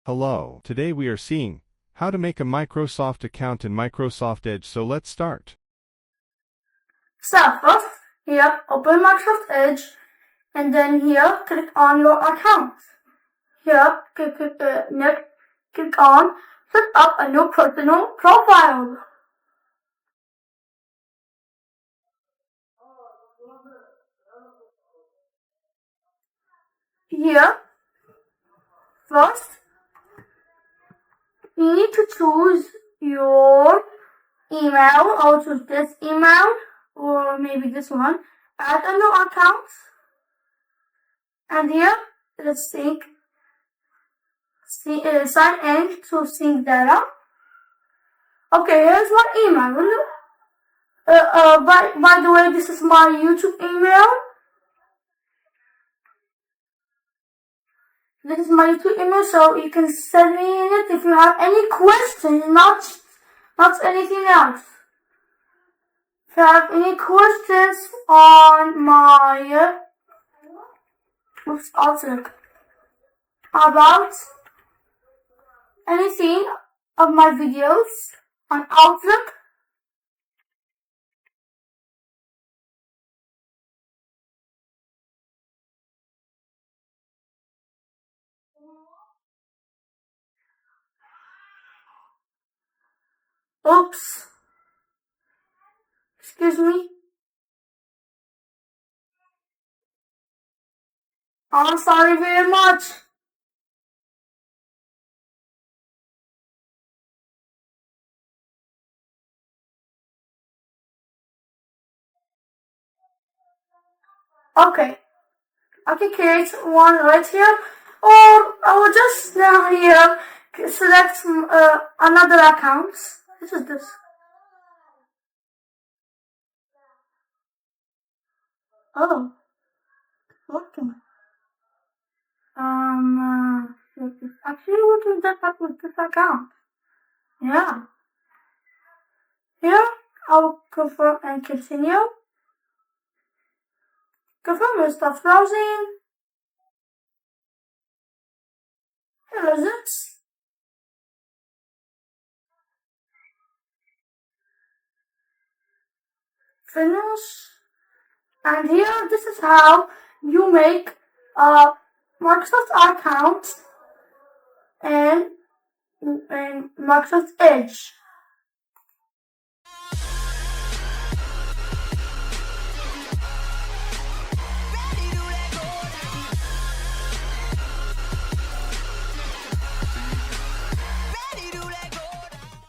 Hello, today we are seeing how to make a Microsoft account in Microsoft Edge, so let's start. So first, here, open Microsoft Edge, and then here, click on your account. Here, click on set up a new personal profile. Here, first, you need to choose your email. I'll choose this email, or maybe this one. Add a new account. And here, let's sign in to sync data. Okay, here's my email. By the way, this is my YouTube email. This is my YouTube email, so you can send me in it if you have any questions, not anything else. If you have any questions on my Outlook about anything of my videos on Outlook, oops, excuse me. I'm sorry very much. Okay, I can create one right here, or I will just now here select another account. This is this. Oh, okay. Actually working with this account. Yeah. Here, I'll confirm and continue. Confirm and stop browsing. Here is it. Finish. And here, this is how you make a Microsoft account and Microsoft Edge.